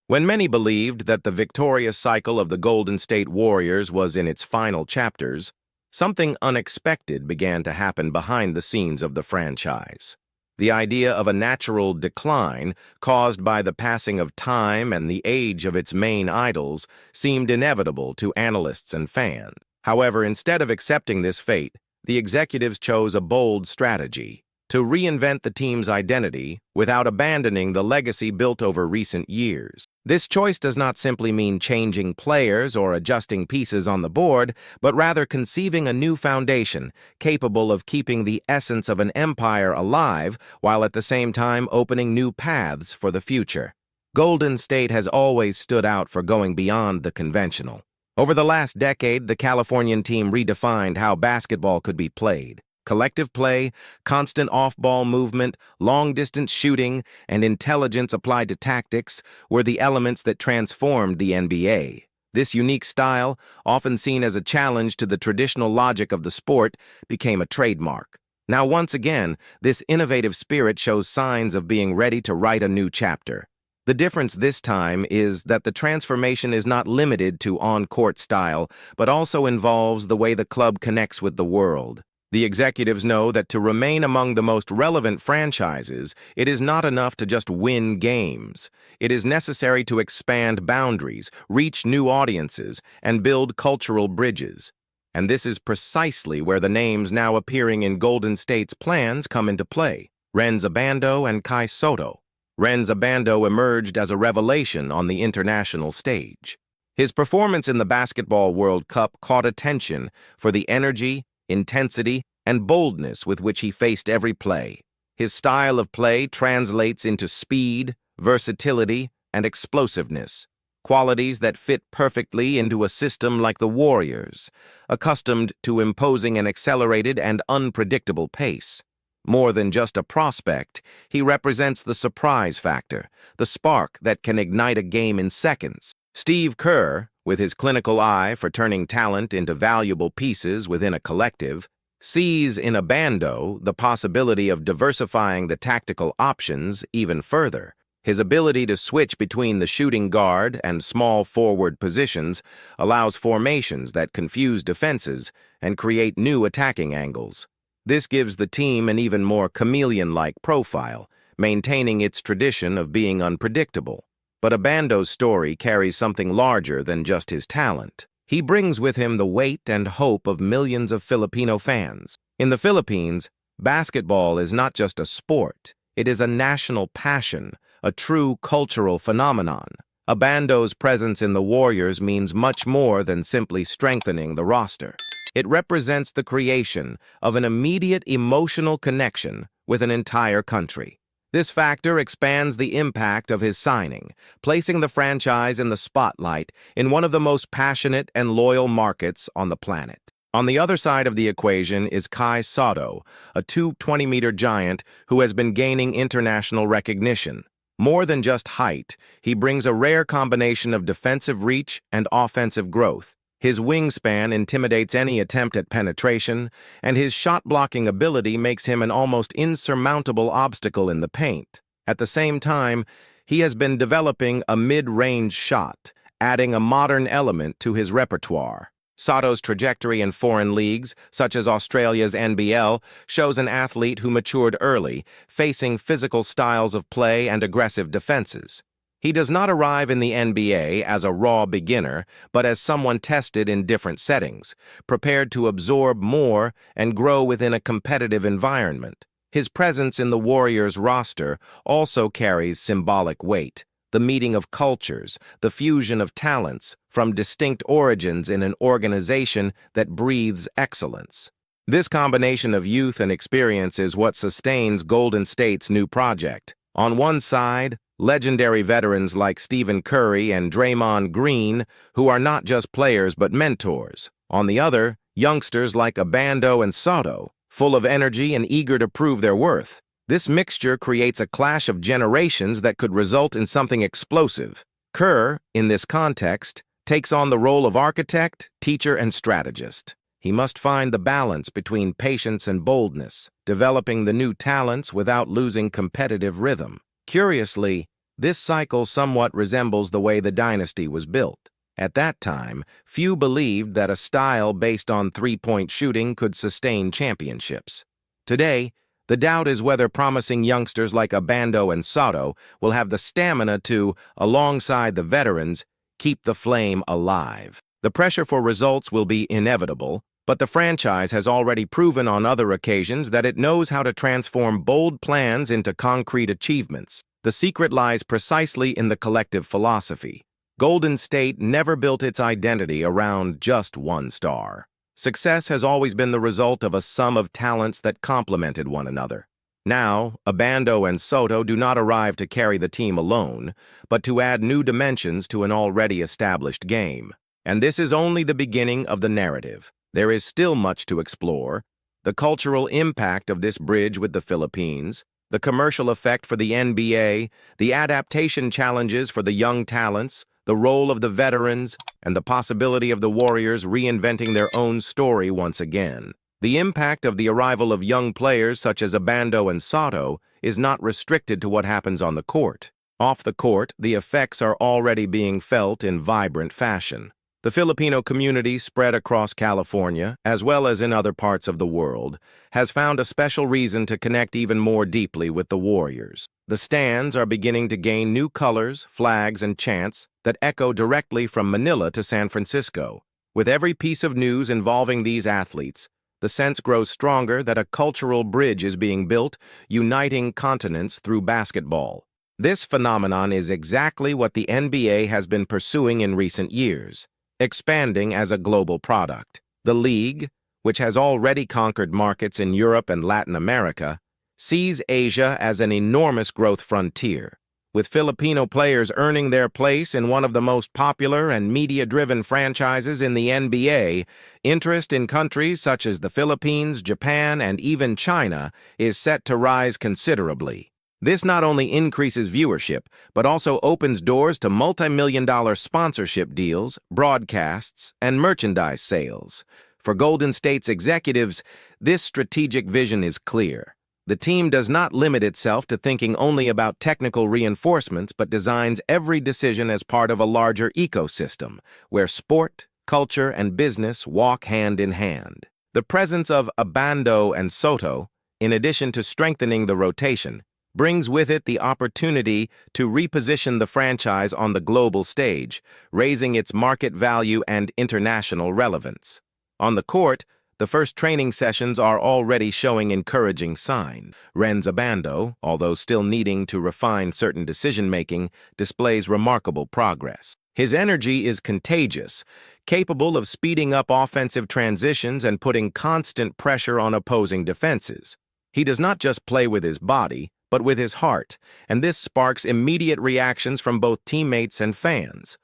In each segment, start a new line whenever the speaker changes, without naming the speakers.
When many believed that the victorious cycle of the Golden State Warriors was in its final chapters, something unexpected began to happen behind the scenes of the franchise. The idea of a natural decline caused by the passing of time and the age of its main idols seemed inevitable to analysts and fans. However, instead of accepting this fate, the executives chose a bold strategy to reinvent the team's identity without abandoning the legacy built over recent years. This choice does not simply mean changing players or adjusting pieces on the board, but rather conceiving a new foundation capable of keeping the essence of an empire alive while at the same time opening new paths for the future. Golden State has always stood out for going beyond the conventional. Over the last decade, the Californian team redefined how basketball could be played. Collective play, constant off-ball movement, long-distance shooting, and intelligence applied to tactics were the elements that transformed the NBA. This unique style, often seen as a challenge to the traditional logic of the sport, became a trademark. Now, once again, this innovative spirit shows signs of being ready to write a new chapter. The difference this time is that the transformation is not limited to on-court style, but also involves the way the club connects with the world. The executives know that to remain among the most relevant franchises, it is not enough to just win games. It is necessary to expand boundaries, reach new audiences, and build cultural bridges. And this is precisely where the names now appearing in Golden State's plans come into play: Rhenz Abando and Kai Sotto. Rhenz Abando emerged as a revelation on the international stage. His performance in the Basketball World Cup caught attention for the energy, intensity, and boldness with which he faced every play. His style of play translates into speed, versatility, and explosiveness, qualities that fit perfectly into a system like the Warriors, accustomed to imposing an accelerated and unpredictable pace. More than just a prospect, he represents the surprise factor, the spark that can ignite a game in seconds. Steve Kerr, with his clinical eye for turning talent into valuable pieces within a collective, sees in Abando the possibility of diversifying the tactical options even further. His ability to switch between the shooting guard and small forward positions allows formations that confuse defenses and create new attacking angles. This gives the team an even more chameleon-like profile, maintaining its tradition of being unpredictable. But Abando's story carries something larger than just his talent. He brings with him the weight and hope of millions of Filipino fans. In the Philippines, basketball is not just a sport, it is a national passion, a true cultural phenomenon. Abando's presence in the Warriors means much more than simply strengthening the roster. It represents the creation of an immediate emotional connection with an entire country. This factor expands the impact of his signing, placing the franchise in the spotlight in one of the most passionate and loyal markets on the planet. On the other side of the equation is Kai Sotto, a 220-meter giant who has been gaining international recognition. More than just height, he brings a rare combination of defensive reach and offensive growth. His wingspan intimidates any attempt at penetration, and his shot-blocking ability makes him an almost insurmountable obstacle in the paint. At the same time, he has been developing a mid-range shot, adding a modern element to his repertoire. Sotto's trajectory in foreign leagues, such as Australia's NBL, shows an athlete who matured early, facing physical styles of play and aggressive defenses. He does not arrive in the NBA as a raw beginner, but as someone tested in different settings, prepared to absorb more and grow within a competitive environment. His presence in the Warriors roster also carries symbolic weight. The meeting of cultures, the fusion of talents from distinct origins in an organization that breathes excellence. This combination of youth and experience is what sustains Golden State's new project. On one side, legendary veterans like Stephen Curry and Draymond Green, who are not just players but mentors. On the other, youngsters like Abando and Sotto, full of energy and eager to prove their worth. This mixture creates a clash of generations that could result in something explosive. Kerr, in this context, takes on the role of architect, teacher, and strategist. He must find the balance between patience and boldness, developing the new talents without losing competitive rhythm. Curiously, This cycle somewhat resembles the way the dynasty was built. At that time, few believed that a style based on three-point shooting could sustain championships. Today, the doubt is whether promising youngsters like Abando and Sotto will have the stamina to, alongside the veterans, keep the flame alive. The pressure for results will be inevitable, but the franchise has already proven on other occasions that it knows how to transform bold plans into concrete achievements. The secret lies precisely in the collective philosophy. Golden State never built its identity around just one star. Success has always been the result of a sum of talents that complemented one another. Now, Abando and Sotto do not arrive to carry the team alone, but to add new dimensions to an already established game. And this is only the beginning of the narrative. There is still much to explore: the cultural impact of this bridge with the Philippines, the commercial effect for the NBA, the adaptation challenges for the young talents, the role of the veterans, and the possibility of the Warriors reinventing their own story once again. The impact of the arrival of young players such as Abando and Sotto is not restricted to what happens on the court. Off the court, the effects are already being felt in vibrant fashion. The Filipino community spread across California, as well as in other parts of the world, has found a special reason to connect even more deeply with the Warriors. The stands are beginning to gain new colors, flags, and chants that echo directly from Manila to San Francisco. With every piece of news involving these athletes, the sense grows stronger that a cultural bridge is being built, uniting continents through basketball. This phenomenon is exactly what the NBA has been pursuing in recent years, expanding as a global product. The league, which has already conquered markets in Europe and Latin America, sees Asia as an enormous growth frontier. With Filipino players earning their place in one of the most popular and media-driven franchises in the NBA, interest in countries such as the Philippines, Japan, and even China is set to rise considerably. This not only increases viewership, but also opens doors to multi-million-dollar sponsorship deals, broadcasts, and merchandise sales. For Golden State's executives, this strategic vision is clear. The team does not limit itself to thinking only about technical reinforcements, but designs every decision as part of a larger ecosystem, where sport, culture, and business walk hand in hand. The presence of Abando and Sotto, in addition to strengthening the rotation, brings with it the opportunity to reposition the franchise on the global stage, raising its market value and international relevance. On the court, the first training sessions are already showing encouraging signs. Rhenz Abando, although still needing to refine certain decision-making, displays remarkable progress. His energy is contagious, capable of speeding up offensive transitions and putting constant pressure on opposing defenses. He does not just play with his body, but with his heart, and this sparks immediate reactions from both teammates and fans.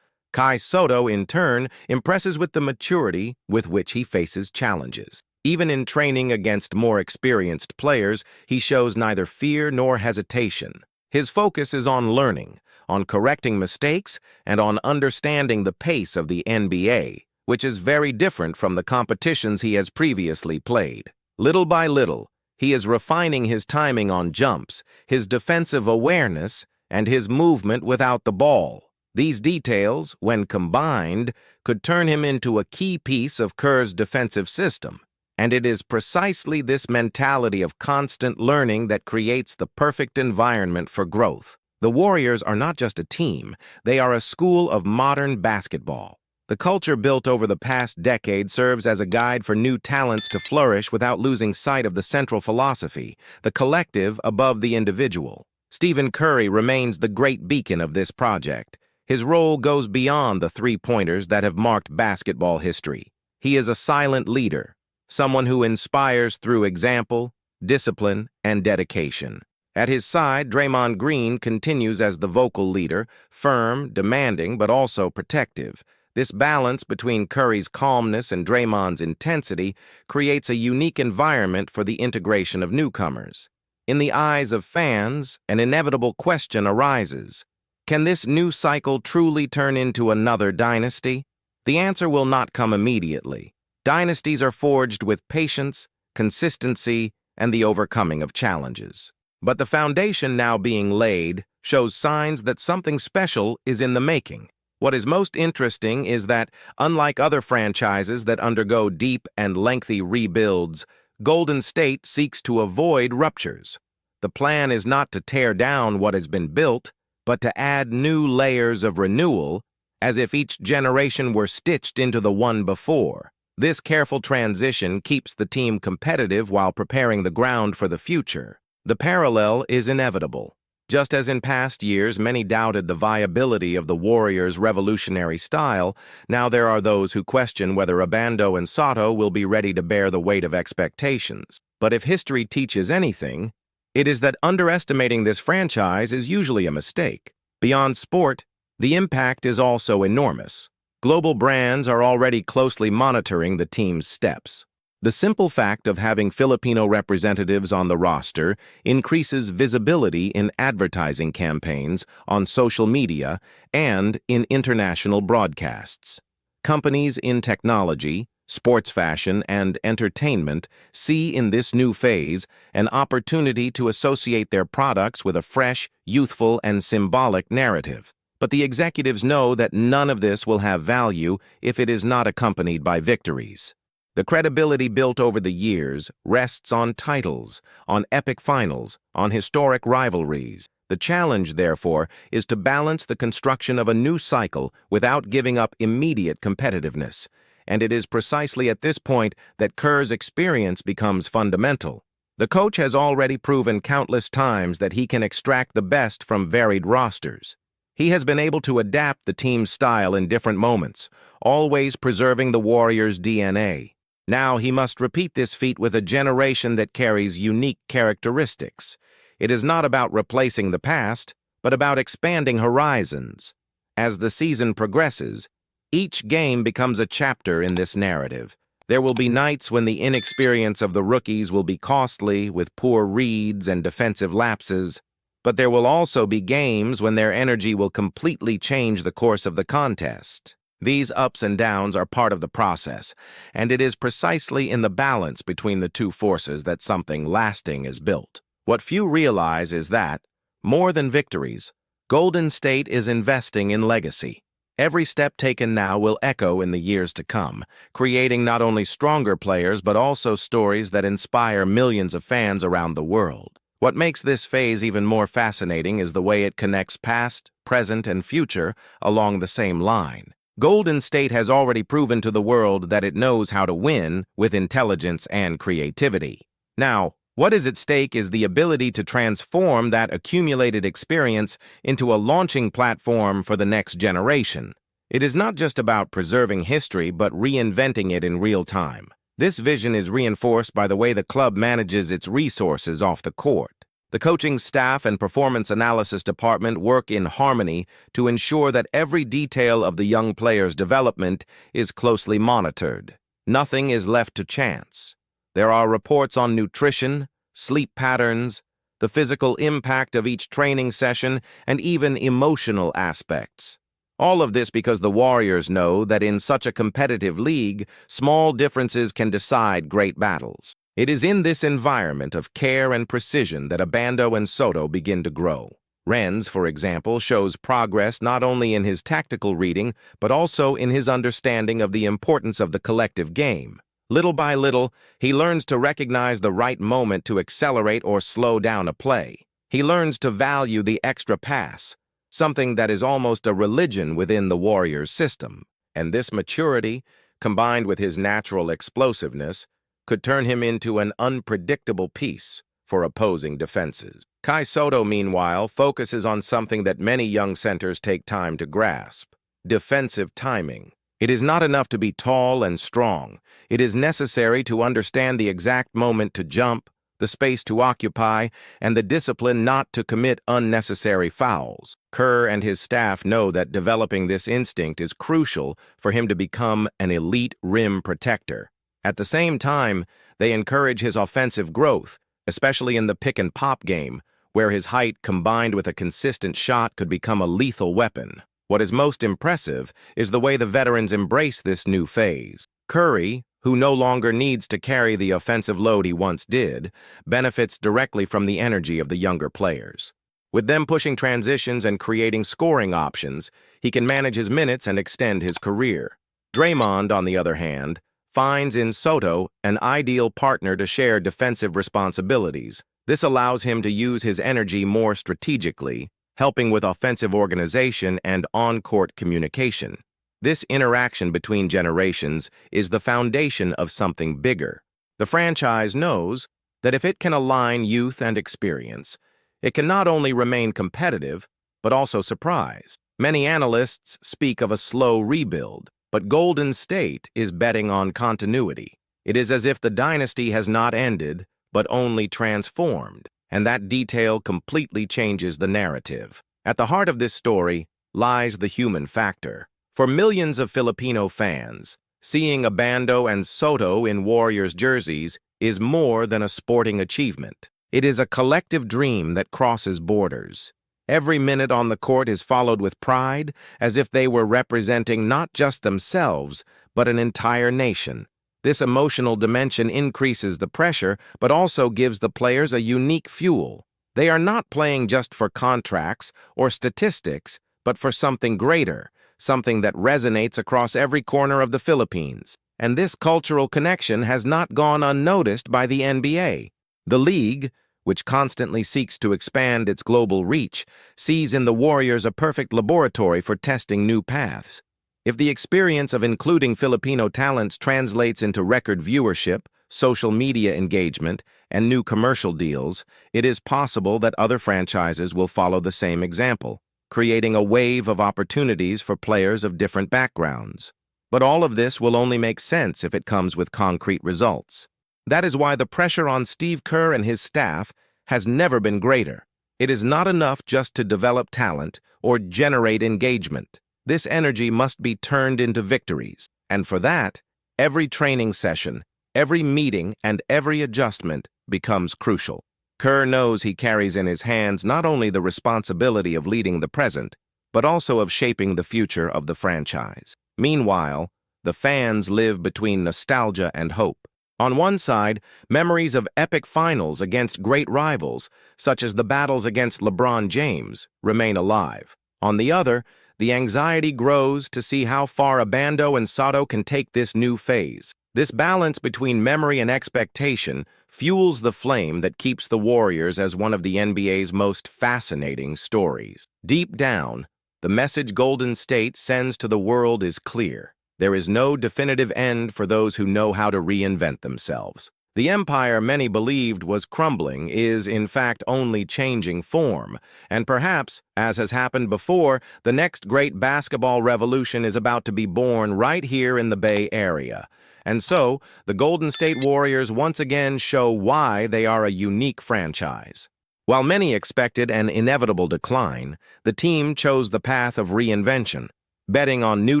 Sotto, in turn, impresses with the maturity with which he faces challenges. Even in training against more experienced players, he shows neither fear nor hesitation. His focus is on learning, on correcting mistakes, and on understanding the pace of the NBA, which is very different from the competitions he has previously played. Little by little, he is refining his timing on jumps, his defensive awareness, and his movement without the ball. These details, when combined, could turn him into a key piece of Kerr's defensive system. And it is precisely this mentality of constant learning that creates the perfect environment for growth. The Warriors are not just a team, they are a school of modern basketball. The culture built over the past decade serves as a guide for new talents to flourish without losing sight of the central philosophy, the collective above the individual. Stephen Curry remains the great beacon of this project. His role goes beyond the three-pointers that have marked basketball history. He is a silent leader, someone who inspires through example, discipline, and dedication. At his side, Draymond Green continues as the vocal leader, firm, demanding, but also protective. This balance between Curry's calmness and Draymond's intensity creates a unique environment for the integration of newcomers. In the eyes of fans, an inevitable question arises. Can this new cycle truly turn into another dynasty? The answer will not come immediately. Dynasties are forged with patience, consistency, and the overcoming of challenges. But the foundation now being laid shows signs that something special is in the making. What is most interesting is that, unlike other franchises that undergo deep and lengthy rebuilds, Golden State seeks to avoid ruptures. The plan is not to tear down what has been built, but to add new layers of renewal, as if each generation were stitched into the one before. This careful transition keeps the team competitive while preparing the ground for the future. The parallel is inevitable. Just as in past years many doubted the viability of the Warriors' revolutionary style, now there are those who question whether Abando and Sotto will be ready to bear the weight of expectations. But if history teaches anything, it is that underestimating this franchise is usually a mistake. Beyond sport, the impact is also enormous. Global brands are already closely monitoring the team's steps. The simple fact of having Filipino representatives on the roster increases visibility in advertising campaigns, on social media, and in international broadcasts. Companies in technology, sports fashion, and entertainment see in this new phase an opportunity to associate their products with a fresh, youthful, and symbolic narrative. But the executives know that none of this will have value if it is not accompanied by victories. The credibility built over the years rests on titles, on epic finals, on historic rivalries. The challenge, therefore, is to balance the construction of a new cycle without giving up immediate competitiveness. And it is precisely at this point that Kerr's experience becomes fundamental. The coach has already proven countless times that he can extract the best from varied rosters. He has been able to adapt the team's style in different moments, always preserving the Warriors' DNA. Now he must repeat this feat with a generation that carries unique characteristics. It is not about replacing the past, but about expanding horizons. As the season progresses, each game becomes a chapter in this narrative. There will be nights when the inexperience of the rookies will be costly, with poor reads and defensive lapses, but there will also be games when their energy will completely change the course of the contest. These ups and downs are part of the process, and it is precisely in the balance between the two forces that something lasting is built. What few realize is that, more than victories, Golden State is investing in legacy. Every step taken now will echo in the years to come, creating not only stronger players but also stories that inspire millions of fans around the world. What makes this phase even more fascinating is the way it connects past, present, and future along the same line. Golden State has already proven to the world that it knows how to win with intelligence and creativity. Now, what is at stake is the ability to transform that accumulated experience into a launching platform for the next generation. It is not just about preserving history, but reinventing it in real time. This vision is reinforced by the way the club manages its resources off the court. The coaching staff and performance analysis department work in harmony to ensure that every detail of the young player's development is closely monitored. Nothing is left to chance. There are reports on nutrition, sleep patterns, the physical impact of each training session, and even emotional aspects. All of this because the Warriors know that in such a competitive league, small differences can decide great battles. It is in this environment of care and precision that Abando and Sotto begin to grow. Rhenz, for example, shows progress not only in his tactical reading, but also in his understanding of the importance of the collective game. Little by little, he learns to recognize the right moment to accelerate or slow down a play. He learns to value the extra pass, something that is almost a religion within the Warriors' system. And this maturity, combined with his natural explosiveness, could turn him into an unpredictable piece for opposing defenses. Kai Sotto, meanwhile, focuses on something that many young centers take time to grasp: defensive timing. It is not enough to be tall and strong. It is necessary to understand the exact moment to jump, the space to occupy, and the discipline not to commit unnecessary fouls. Kerr and his staff know that developing this instinct is crucial for him to become an elite rim protector. At the same time, they encourage his offensive growth, especially in the pick-and-pop game, where his height combined with a consistent shot could become a lethal weapon. What is most impressive is the way the veterans embrace this new phase. Curry, who no longer needs to carry the offensive load he once did, benefits directly from the energy of the younger players. With them pushing transitions and creating scoring options, he can manage his minutes and extend his career. Draymond, on the other hand, finds in Soto an ideal partner to share defensive responsibilities. This allows him to use his energy more strategically, helping with offensive organization and on-court communication. This interaction between generations is the foundation of something bigger. The franchise knows that if it can align youth and experience, it can not only remain competitive, but also surprise. Many analysts speak of a slow rebuild, but Golden State is betting on continuity. It is as if the dynasty has not ended, but only transformed, and that detail completely changes the narrative. At the heart of this story lies the human factor. For millions of Filipino fans, seeing Abando and Soto in Warriors jerseys is more than a sporting achievement. It is a collective dream that crosses borders. Every minute on the court is followed with pride, as if they were representing not just themselves, but an entire nation. This emotional dimension increases the pressure, but also gives the players a unique fuel. They are not playing just for contracts or statistics, but for something greater, something that resonates across every corner of the Philippines. And this cultural connection has not gone unnoticed by the NBA. The league, which constantly seeks to expand its global reach, sees in the Warriors a perfect laboratory for testing new paths. If the experience of including Filipino talents translates into record viewership, social media engagement, and new commercial deals, it is possible that other franchises will follow the same example, creating a wave of opportunities for players of different backgrounds. But all of this will only make sense if it comes with concrete results. That is why the pressure on Steve Kerr and his staff has never been greater. It is not enough just to develop talent or generate engagement. This energy must be turned into victories. And for that, every training session, every meeting, and every adjustment becomes crucial. Kerr knows he carries in his hands not only the responsibility of leading the present, but also of shaping the future of the franchise. Meanwhile, the fans live between nostalgia and hope. On one side, memories of epic finals against great rivals, such as the battles against LeBron James, remain alive. On the other, the anxiety grows to see how far Abando and Soto can take this new phase. This balance between memory and expectation fuels the flame that keeps the Warriors as one of the NBA's most fascinating stories. Deep down, the message Golden State sends to the world is clear. There is no definitive end for those who know how to reinvent themselves. The empire many believed was crumbling is, in fact, only changing form. And perhaps, as has happened before, the next great basketball revolution is about to be born right here in the Bay Area. And so, the Golden State Warriors once again show why they are a unique franchise. While many expected an inevitable decline, the team chose the path of reinvention, betting on new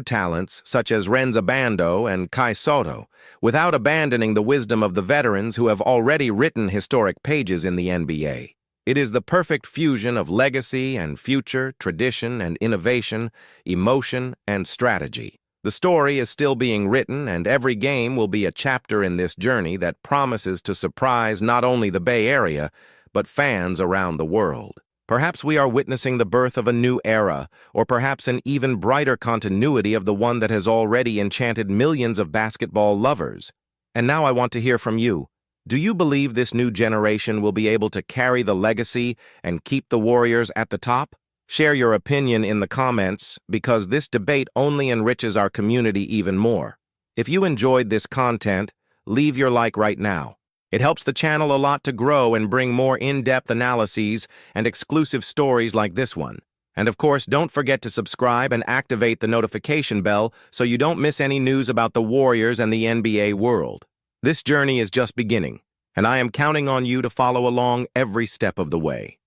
talents such as Rhenz Abando and Soto, without abandoning the wisdom of the veterans who have already written historic pages in the NBA. It is the perfect fusion of legacy and future, tradition and innovation, emotion and strategy. The story is still being written, and every game will be a chapter in this journey that promises to surprise not only the Bay Area, but fans around the world. Perhaps we are witnessing the birth of a new era, or perhaps an even brighter continuity of the one that has already enchanted millions of basketball lovers. And now I want to hear from you. Do you believe this new generation will be able to carry the legacy and keep the Warriors at the top? Share your opinion in the comments, because this debate only enriches our community even more. If you enjoyed this content, leave your like right now. It helps the channel a lot to grow and bring more in-depth analyses and exclusive stories like this one. And of course, don't forget to subscribe and activate the notification bell so you don't miss any news about the Warriors and the NBA world. This journey is just beginning, and I am counting on you to follow along every step of the way.